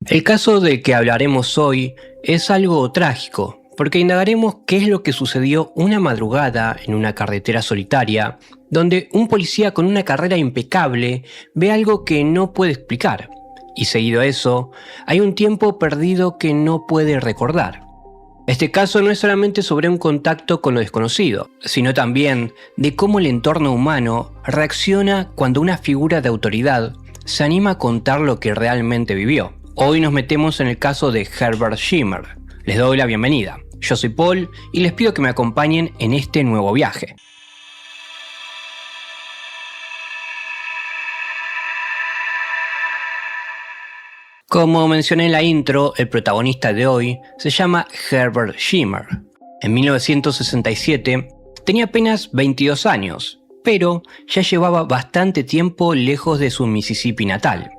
El caso del que hablaremos hoy es algo trágico, porque indagaremos qué es lo que sucedió una madrugada en una carretera solitaria, donde un policía con una carrera impecable ve algo que no puede explicar, y seguido a eso, hay un tiempo perdido que no puede recordar. Este caso no es solamente sobre un contacto con lo desconocido, sino también de cómo el entorno humano reacciona cuando una figura de autoridad se anima a contar lo que realmente vivió. Hoy nos metemos en el caso de Herbert Schirmer. Les doy la bienvenida. Yo soy Paul y les pido que me acompañen en este nuevo viaje. Como mencioné en la intro, el protagonista de hoy se llama Herbert Schirmer. En 1967 tenía apenas 22 años, pero ya llevaba bastante tiempo lejos de su Mississippi natal.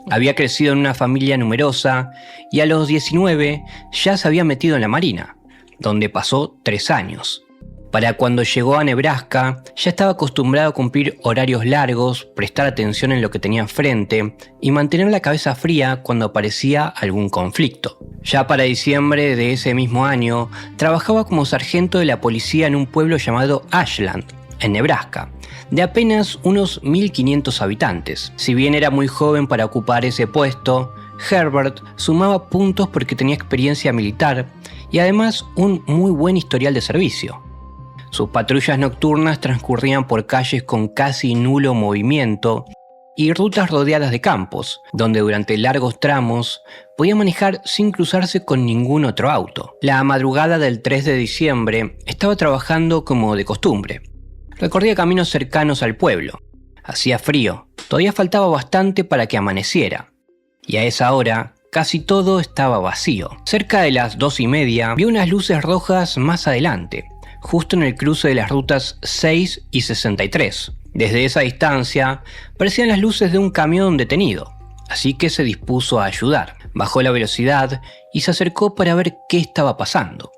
Había crecido en una familia numerosa y a los 19 ya se había metido en la Marina, donde pasó 3 años. Para cuando llegó a Nebraska, ya estaba acostumbrado a cumplir horarios largos, prestar atención en lo que tenía enfrente y mantener la cabeza fría cuando aparecía algún conflicto. Ya para diciembre de ese mismo año, trabajaba como sargento de la policía en un pueblo llamado Ashland, en Nebraska, de apenas unos 1500 habitantes. Si bien era muy joven para ocupar ese puesto, Herbert sumaba puntos porque tenía experiencia militar y además un muy buen historial de servicio. Sus patrullas nocturnas transcurrían por calles con casi nulo movimiento y rutas rodeadas de campos, donde durante largos tramos podía manejar sin cruzarse con ningún otro auto. La madrugada del 3 de diciembre estaba trabajando como de costumbre. Recorría caminos cercanos al pueblo. Hacía frío, todavía faltaba bastante para que amaneciera. Y a esa hora, casi todo estaba vacío. Cerca de las 2:30, vio unas luces rojas más adelante, justo en el cruce de las rutas 6 y 63. Desde esa distancia, parecían las luces de un camión detenido, así que se dispuso a ayudar. Bajó la velocidad y se acercó para ver qué estaba pasando.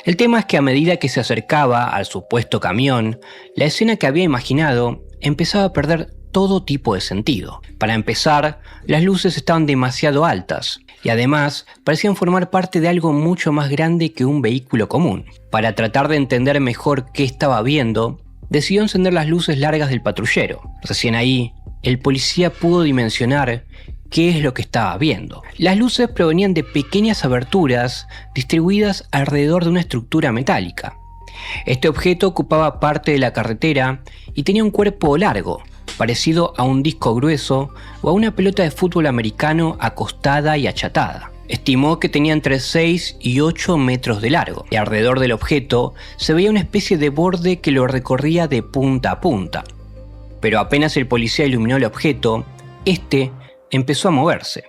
El tema es que a medida que se acercaba al supuesto camión, la escena que había imaginado empezaba a perder todo tipo de sentido. Para empezar, las luces estaban demasiado altas y además parecían formar parte de algo mucho más grande que un vehículo común. Para tratar de entender mejor qué estaba viendo, decidió encender las luces largas del patrullero. Recién ahí, el policía pudo dimensionar qué es lo que estaba viendo. Las luces provenían de pequeñas aberturas distribuidas alrededor de una estructura metálica. Este objeto ocupaba parte de la carretera y tenía un cuerpo largo, parecido a un disco grueso o a una pelota de fútbol americano acostada y achatada. Estimó que tenía entre 6 y 8 metros de largo, y alrededor del objeto se veía una especie de borde que lo recorría de punta a punta. Pero apenas el policía iluminó el objeto, este empezó a moverse.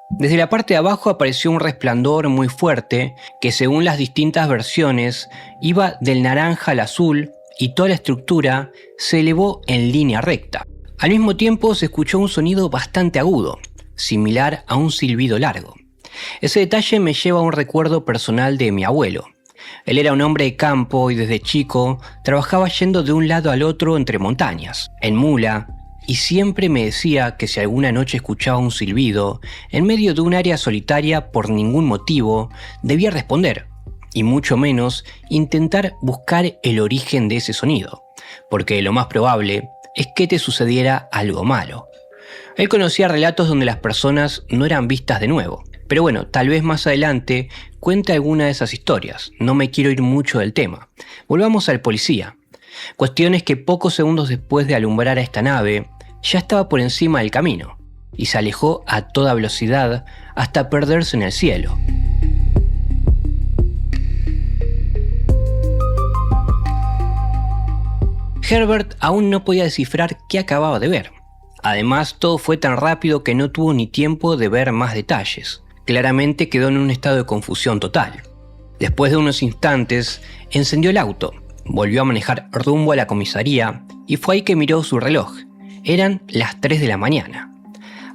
Desde la parte de abajo apareció un resplandor muy fuerte que, según las distintas versiones, iba del naranja al azul y toda la estructura se elevó en línea recta. Al mismo tiempo se escuchó un sonido bastante agudo, similar a un silbido largo. Ese detalle me lleva a un recuerdo personal de mi abuelo. Él era un hombre de campo y desde chico trabajaba yendo de un lado al otro entre montañas, en mula, y siempre me decía que si alguna noche escuchaba un silbido en medio de un área solitaria por ningún motivo, debía responder, y mucho menos intentar buscar el origen de ese sonido, porque lo más probable es que te sucediera algo malo. Él conocía relatos donde las personas no eran vistas de nuevo, pero bueno, tal vez más adelante cuente alguna de esas historias, no me quiero ir mucho del tema. Volvamos al policía. Cuestión es que pocos segundos después de alumbrar a esta nave, ya estaba por encima del camino, y se alejó a toda velocidad hasta perderse en el cielo. Herbert aún no podía descifrar qué acababa de ver. Además, todo fue tan rápido que no tuvo ni tiempo de ver más detalles. Claramente quedó en un estado de confusión total. Después de unos instantes, encendió el auto, volvió a manejar rumbo a la comisaría y fue ahí que miró su reloj. Eran las 3 de la mañana.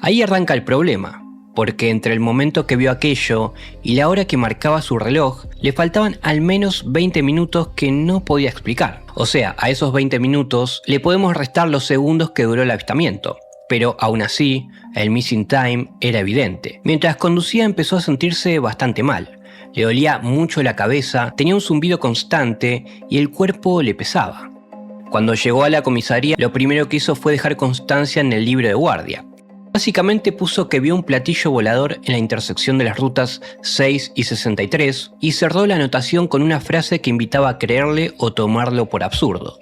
Ahí arranca el problema, porque entre el momento que vio aquello y la hora que marcaba su reloj, le faltaban al menos 20 minutos que no podía explicar. O sea, a esos 20 minutos le podemos restar los segundos que duró el avistamiento, pero aún así, el missing time era evidente. Mientras conducía empezó a sentirse bastante mal. Le dolía mucho la cabeza, tenía un zumbido constante y el cuerpo le pesaba. Cuando llegó a la comisaría, lo primero que hizo fue dejar constancia en el libro de guardia. Básicamente puso que vio un platillo volador en la intersección de las rutas 6 y 63 y cerró la anotación con una frase que invitaba a creerle o tomarlo por absurdo.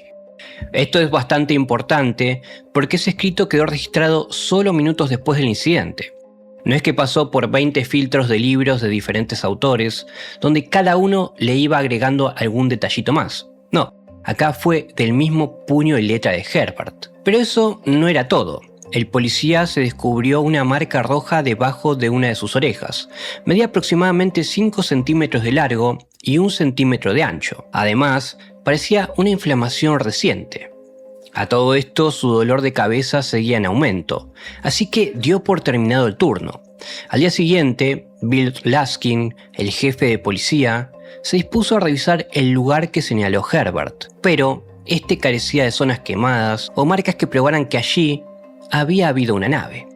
Esto es bastante importante porque ese escrito quedó registrado solo minutos después del incidente. No es que pasó por 20 filtros de libros de diferentes autores, donde cada uno le iba agregando algún detallito más. No, acá fue del mismo puño y letra de Herbert. Pero eso no era todo. El policía se descubrió una marca roja debajo de una de sus orejas. Medía aproximadamente 5 centímetros de largo y 1 centímetro de ancho. Además, parecía una inflamación reciente. A todo esto, su dolor de cabeza seguía en aumento, así que dio por terminado el turno. Al día siguiente, Bill Laskin, el jefe de policía, se dispuso a revisar el lugar que señaló Herbert, pero este carecía de zonas quemadas o marcas que probaran que allí había habido una nave.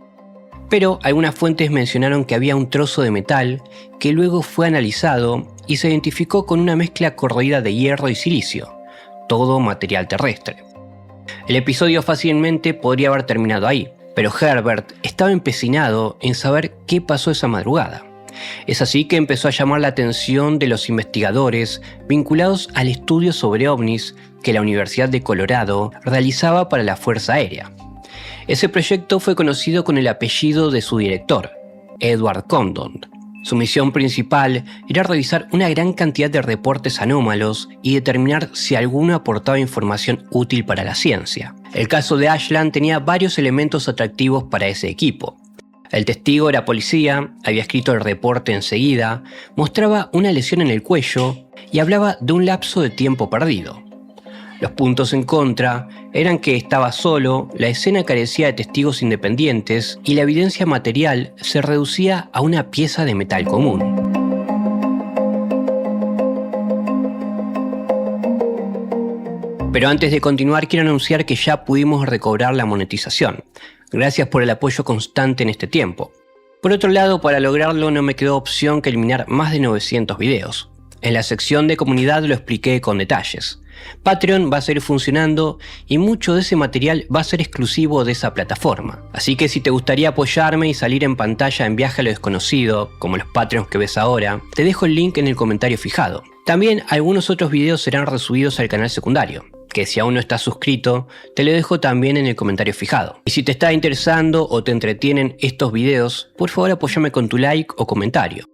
Pero algunas fuentes mencionaron que había un trozo de metal que luego fue analizado y se identificó con una mezcla corroída de hierro y silicio, todo material terrestre. El episodio fácilmente podría haber terminado ahí, pero Herbert estaba empecinado en saber qué pasó esa madrugada. Es así que empezó a llamar la atención de los investigadores vinculados al estudio sobre ovnis que la Universidad de Colorado realizaba para la Fuerza Aérea. Ese proyecto fue conocido con el apellido de su director, Edward Condon. Su misión principal era revisar una gran cantidad de reportes anómalos y determinar si alguno aportaba información útil para la ciencia. El caso de Ashland tenía varios elementos atractivos para ese equipo. El testigo era policía, había escrito el reporte enseguida, mostraba una lesión en el cuello y hablaba de un lapso de tiempo perdido. Los puntos en contra eran que estaba solo, la escena carecía de testigos independientes y la evidencia material se reducía a una pieza de metal común. Pero antes de continuar quiero anunciar que ya pudimos recobrar la monetización. Gracias por el apoyo constante en este tiempo. Por otro lado, para lograrlo no me quedó opción que eliminar más de 900 videos. En la sección de comunidad lo expliqué con detalles. Patreon va a seguir funcionando y mucho de ese material va a ser exclusivo de esa plataforma. Así que si te gustaría apoyarme y salir en pantalla en Viaje a lo Desconocido, como los Patreons que ves ahora, te dejo el link en el comentario fijado. También algunos otros videos serán resubidos al canal secundario, que si aún no estás suscrito, te lo dejo también en el comentario fijado. Y si te está interesando o te entretienen estos videos, por favor apóyame con tu like o comentario.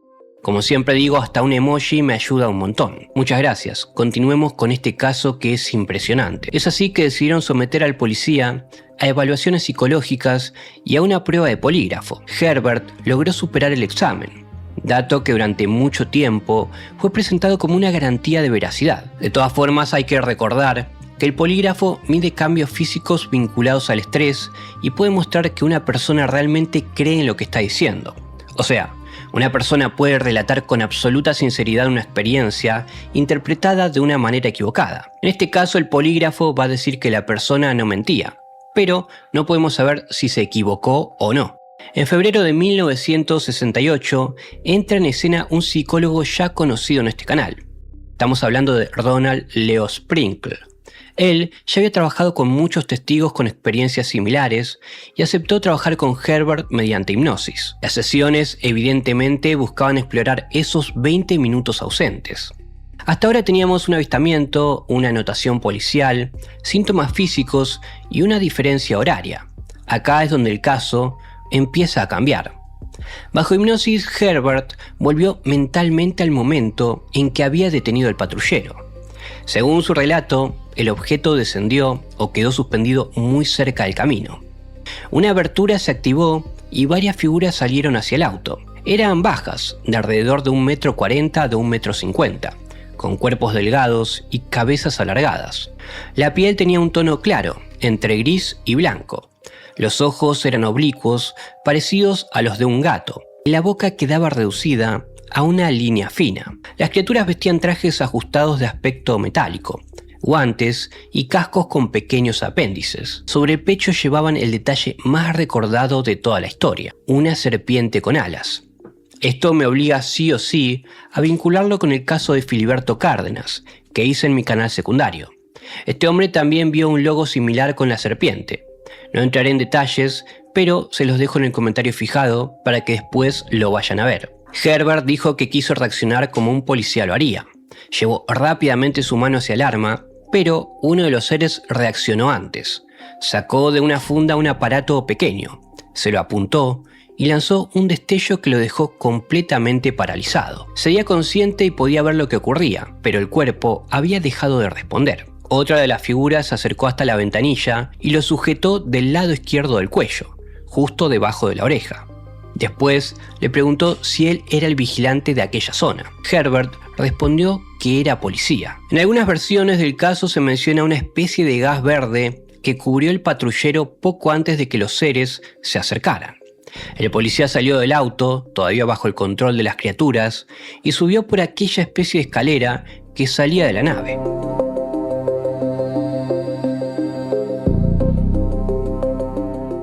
Como siempre digo, hasta un emoji me ayuda un montón. Muchas gracias. Continuemos con este caso que es impresionante. Es así que decidieron someter al policía a evaluaciones psicológicas y a una prueba de polígrafo. Herbert logró superar el examen, dato que durante mucho tiempo fue presentado como una garantía de veracidad. De todas formas, hay que recordar que el polígrafo mide cambios físicos vinculados al estrés y puede mostrar que una persona realmente cree en lo que está diciendo. O sea, una persona puede relatar con absoluta sinceridad una experiencia interpretada de una manera equivocada. En este caso, el polígrafo va a decir que la persona no mentía, pero no podemos saber si se equivocó o no. En febrero de 1968 entra en escena un psicólogo ya conocido en este canal. Estamos hablando de Ronald Leo Sprinkle. Él ya había trabajado con muchos testigos con experiencias similares y aceptó trabajar con Herbert mediante hipnosis. Las sesiones evidentemente buscaban explorar esos 20 minutos ausentes. Hasta ahora teníamos un avistamiento, una anotación policial, síntomas físicos y una diferencia horaria. Acá es donde el caso empieza a cambiar. Bajo hipnosis, Herbert volvió mentalmente al momento en que había detenido al patrullero. Según su relato, el objeto descendió o quedó suspendido muy cerca del camino. Una abertura se activó y varias figuras salieron hacia el auto. Eran bajas, de alrededor de 1,40 m de 1,50 m, con cuerpos delgados y cabezas alargadas. La piel tenía un tono claro, entre gris y blanco. Los ojos eran oblicuos, parecidos a los de un gato, y la boca quedaba reducida a una línea fina. Las criaturas vestían trajes ajustados de aspecto metálico, guantes y cascos con pequeños apéndices. Sobre el pecho llevaban el detalle más recordado de toda la historia, una serpiente con alas. Esto me obliga sí o sí a vincularlo con el caso de Filiberto Cárdenas, que hice en mi canal secundario. Este hombre también vio un logo similar con la serpiente. No entraré en detalles, pero se los dejo en el comentario fijado para que después lo vayan a ver. Herbert dijo que quiso reaccionar como un policía lo haría. Llevó rápidamente su mano hacia el arma, pero uno de los seres reaccionó antes. Sacó de una funda un aparato pequeño, se lo apuntó y lanzó un destello que lo dejó completamente paralizado. Seguía consciente y podía ver lo que ocurría, pero el cuerpo había dejado de responder. Otra de las figuras se acercó hasta la ventanilla y lo sujetó del lado izquierdo del cuello, justo debajo de la oreja. Después le preguntó si él era el vigilante de aquella zona. Herbert respondió que era policía. En algunas versiones del caso se menciona una especie de gas verde que cubrió el patrullero poco antes de que los seres se acercaran. El policía salió del auto, todavía bajo el control de las criaturas, y subió por aquella especie de escalera que salía de la nave.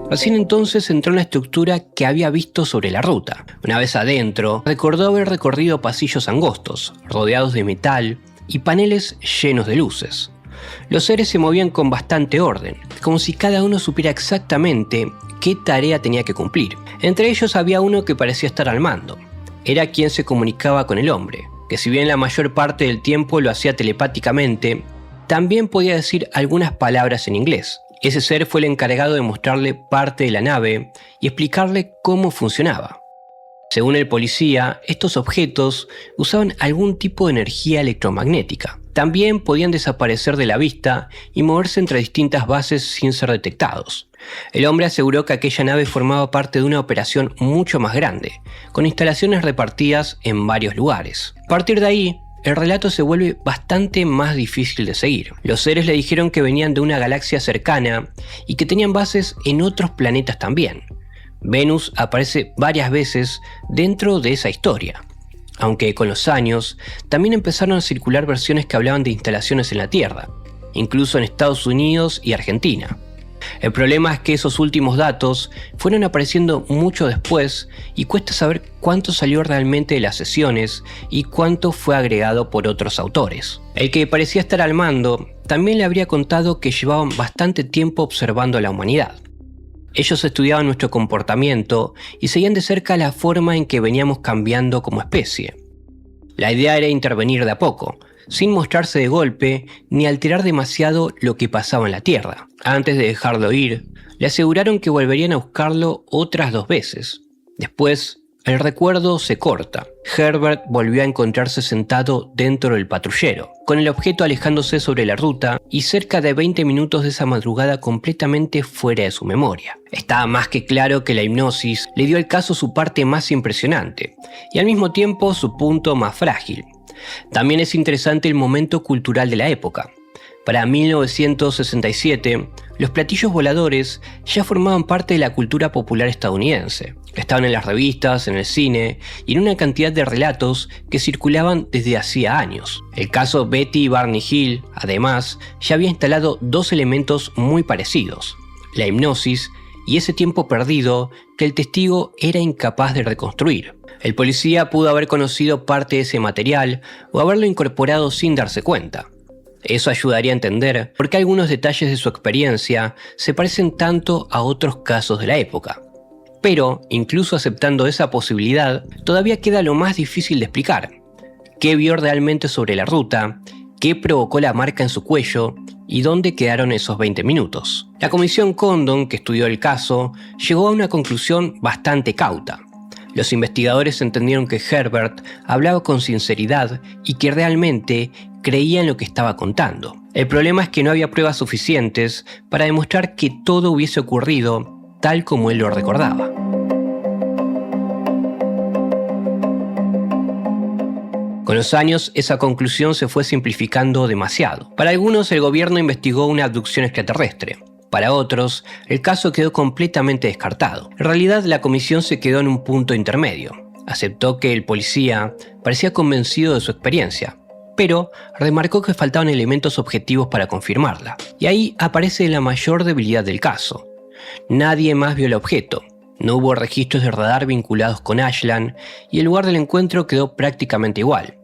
Recién entonces entró en la estructura que había visto sobre la ruta. Una vez adentro, recordó haber recorrido pasillos angostos, rodeados de metal y paneles llenos de luces. Los seres se movían con bastante orden, como si cada uno supiera exactamente qué tarea tenía que cumplir. Entre ellos había uno que parecía estar al mando. Era quien se comunicaba con el hombre, que si bien la mayor parte del tiempo lo hacía telepáticamente, también podía decir algunas palabras en inglés. Ese ser fue el encargado de mostrarle parte de la nave y explicarle cómo funcionaba. Según el policía, estos objetos usaban algún tipo de energía electromagnética. También podían desaparecer de la vista y moverse entre distintas bases sin ser detectados. El hombre aseguró que aquella nave formaba parte de una operación mucho más grande, con instalaciones repartidas en varios lugares. A partir de ahí, el relato se vuelve bastante más difícil de seguir. Los seres le dijeron que venían de una galaxia cercana y que tenían bases en otros planetas también. Venus aparece varias veces dentro de esa historia, aunque con los años también empezaron a circular versiones que hablaban de instalaciones en la Tierra, incluso en Estados Unidos y Argentina. El problema es que esos últimos datos fueron apareciendo mucho después y cuesta saber cuánto salió realmente de las sesiones y cuánto fue agregado por otros autores. El que parecía estar al mando también le habría contado que llevaban bastante tiempo observando a la humanidad. Ellos estudiaban nuestro comportamiento y seguían de cerca la forma en que veníamos cambiando como especie. La idea era intervenir de a poco, sin mostrarse de golpe ni alterar demasiado lo que pasaba en la Tierra. Antes de dejarlo ir, le aseguraron que volverían a buscarlo otras 2 veces. Después, el recuerdo se corta. Herbert volvió a encontrarse sentado dentro del patrullero, con el objeto alejándose sobre la ruta y cerca de 20 minutos de esa madrugada completamente fuera de su memoria. Estaba más que claro que la hipnosis le dio al caso su parte más impresionante y al mismo tiempo su punto más frágil. También es interesante el momento cultural de la época. Para 1967, los platillos voladores ya formaban parte de la cultura popular estadounidense. Estaban en las revistas, en el cine y en una cantidad de relatos que circulaban desde hacía años. El caso Betty y Barney Hill, además, ya había instalado 2 elementos muy parecidos: la hipnosis y ese tiempo perdido que el testigo era incapaz de reconstruir. El policía pudo haber conocido parte de ese material o haberlo incorporado sin darse cuenta. Eso ayudaría a entender por qué algunos detalles de su experiencia se parecen tanto a otros casos de la época. Pero, incluso aceptando esa posibilidad, todavía queda lo más difícil de explicar. ¿Qué vio realmente sobre la ruta? ¿Qué provocó la marca en su cuello? ¿Y dónde quedaron esos 20 minutos? La comisión Condon, que estudió el caso, llegó a una conclusión bastante cauta. Los investigadores entendieron que Herbert hablaba con sinceridad y que realmente creía en lo que estaba contando. El problema es que no había pruebas suficientes para demostrar que todo hubiese ocurrido tal como él lo recordaba. Con los años, esa conclusión se fue simplificando demasiado. Para algunos, el gobierno investigó una abducción extraterrestre. Para otros, el caso quedó completamente descartado. En realidad, la comisión se quedó en un punto intermedio. Aceptó que el policía parecía convencido de su experiencia, pero remarcó que faltaban elementos objetivos para confirmarla. Y ahí aparece la mayor debilidad del caso. Nadie más vio el objeto. No hubo registros de radar vinculados con Ashland y el lugar del encuentro quedó prácticamente igual.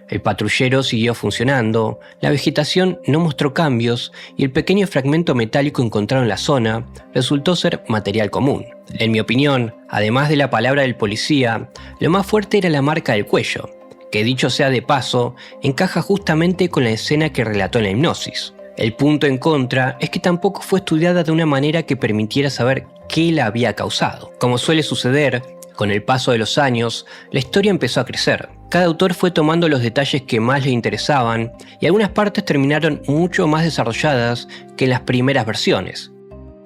El patrullero siguió funcionando, la vegetación no mostró cambios y el pequeño fragmento metálico encontrado en la zona resultó ser material común. En mi opinión, además de la palabra del policía, lo más fuerte era la marca del cuello, que dicho sea de paso, encaja justamente con la escena que relató en la hipnosis. El punto en contra es que tampoco fue estudiada de una manera que permitiera saber qué la había causado. Como suele suceder, con el paso de los años, la historia empezó a crecer. Cada autor fue tomando los detalles que más le interesaban y algunas partes terminaron mucho más desarrolladas que en las primeras versiones.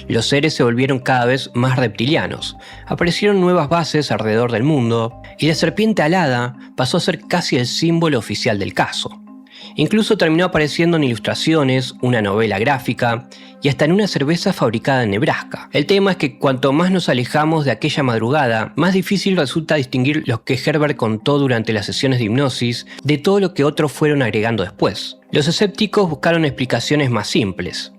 Los seres se volvieron cada vez más reptilianos, aparecieron nuevas bases alrededor del mundo y la serpiente alada pasó a ser casi el símbolo oficial del caso. Incluso terminó apareciendo en ilustraciones, una novela gráfica y hasta en una cerveza fabricada en Nebraska. El tema es que cuanto más nos alejamos de aquella madrugada, más difícil resulta distinguir lo que Herbert contó durante las sesiones de hipnosis de todo lo que otros fueron agregando después. Los escépticos buscaron explicaciones más simples.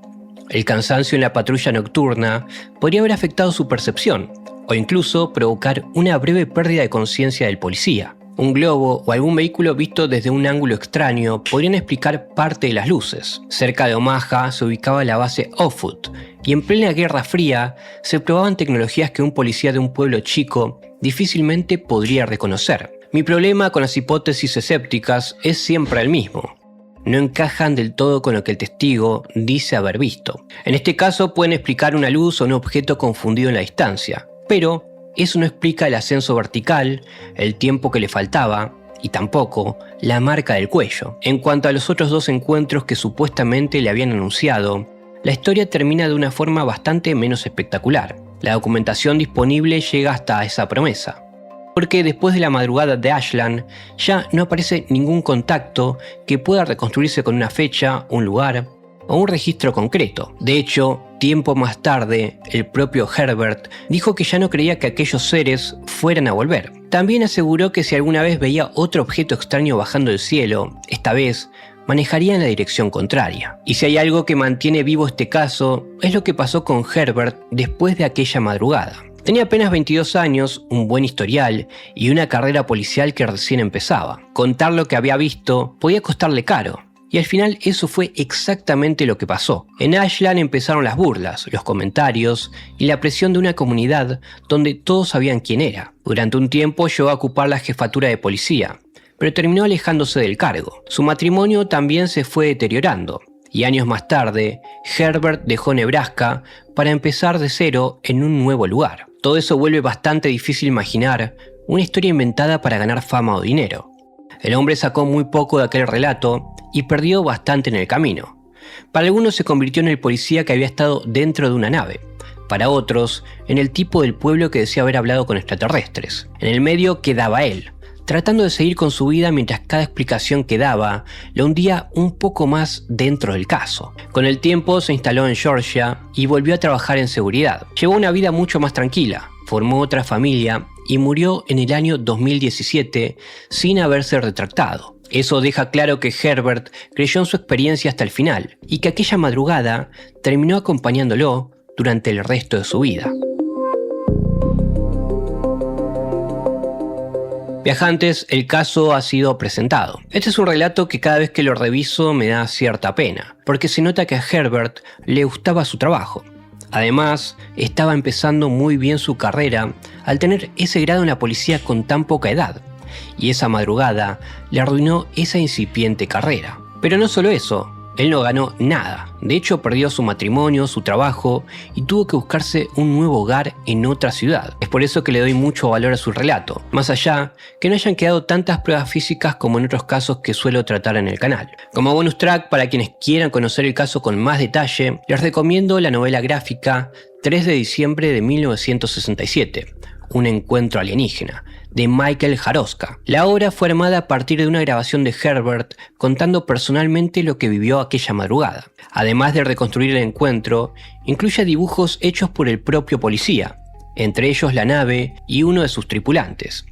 El cansancio en la patrulla nocturna podría haber afectado su percepción, o incluso provocar una breve pérdida de conciencia del policía. Un globo o algún vehículo visto desde un ángulo extraño podrían explicar parte de las luces. Cerca de Omaha se ubicaba la base Offutt, y en plena Guerra Fría se probaban tecnologías que un policía de un pueblo chico difícilmente podría reconocer. Mi problema con las hipótesis escépticas es siempre el mismo. No encajan del todo con lo que el testigo dice haber visto. En este caso pueden explicar una luz o un objeto confundido en la distancia, pero eso no explica el ascenso vertical, el tiempo que le faltaba y tampoco la marca del cuello. En cuanto a los otros dos encuentros que supuestamente le habían anunciado, la historia termina de una forma bastante menos espectacular. La documentación disponible llega hasta esa promesa, porque después de la madrugada de Ashland ya no aparece ningún contacto que pueda reconstruirse con una fecha, un lugar o un registro concreto. De hecho, tiempo más tarde, el propio Herbert dijo que ya no creía que aquellos seres fueran a volver. También aseguró que si alguna vez veía otro objeto extraño bajando del cielo, esta vez manejaría en la dirección contraria. Y si hay algo que mantiene vivo este caso, es lo que pasó con Herbert después de aquella madrugada. Tenía apenas 22 años, un buen historial y una carrera policial que recién empezaba. Contar lo que había visto podía costarle caro. Y al final eso fue exactamente lo que pasó. En Ashland empezaron las burlas, los comentarios y la presión de una comunidad donde todos sabían quién era. Durante un tiempo llegó a ocupar la jefatura de policía, pero terminó alejándose del cargo. Su matrimonio también se fue deteriorando, y años más tarde, Herbert dejó Nebraska para empezar de cero en un nuevo lugar. Todo eso vuelve bastante difícil imaginar una historia inventada para ganar fama o dinero. El hombre sacó muy poco de aquel relato y perdió bastante en el camino. Para algunos se convirtió en el policía que había estado dentro de una nave. Para otros, en el tipo del pueblo que decía haber hablado con extraterrestres. En el medio quedaba él, tratando de seguir con su vida mientras cada explicación que daba lo hundía un poco más dentro del caso. Con el tiempo se instaló en Georgia y volvió a trabajar en seguridad. Llevó una vida mucho más tranquila, formó otra familia y murió en el año 2017 sin haberse retractado. Eso deja claro que Herbert creyó en su experiencia hasta el final y que aquella madrugada terminó acompañándolo durante el resto de su vida. Viajantes, el caso ha sido presentado. Este es un relato que cada vez que lo reviso me da cierta pena, porque se nota que a Herbert le gustaba su trabajo. Además, estaba empezando muy bien su carrera al tener ese grado en la policía con tan poca edad, y esa madrugada le arruinó esa incipiente carrera. Pero no solo eso, él no ganó nada. De hecho, perdió su matrimonio, su trabajo y tuvo que buscarse un nuevo hogar en otra ciudad. Es por eso que le doy mucho valor a su relato, más allá que no hayan quedado tantas pruebas físicas como en otros casos que suelo tratar en el canal. Como bonus track, para quienes quieran conocer el caso con más detalle, les recomiendo la novela gráfica 3 de diciembre de 1967, Un encuentro alienígena, de Michael Jaroska. La obra fue armada a partir de una grabación de Herbert contando personalmente lo que vivió aquella madrugada. Además de reconstruir el encuentro, incluye dibujos hechos por el propio policía, entre ellos la nave y uno de sus tripulantes.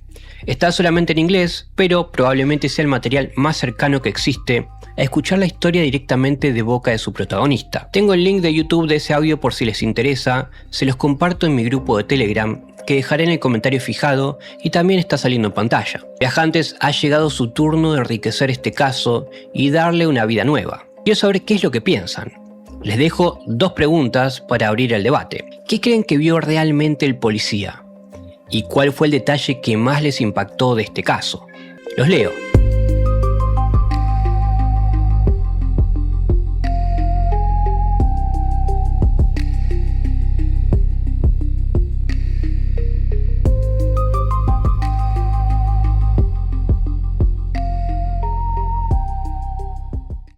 Está solamente en inglés, pero probablemente sea el material más cercano que existe a escuchar la historia directamente de boca de su protagonista. Tengo el link de YouTube de ese audio por si les interesa, se los comparto en mi grupo de Telegram, que dejaré en el comentario fijado y también está saliendo en pantalla. Viajantes, ha llegado su turno de enriquecer este caso y darle una vida nueva. Quiero saber qué es lo que piensan. Les dejo 2 preguntas para abrir el debate. ¿Qué creen que vio realmente el policía? ¿Y cuál fue el detalle que más les impactó de este caso? Los leo.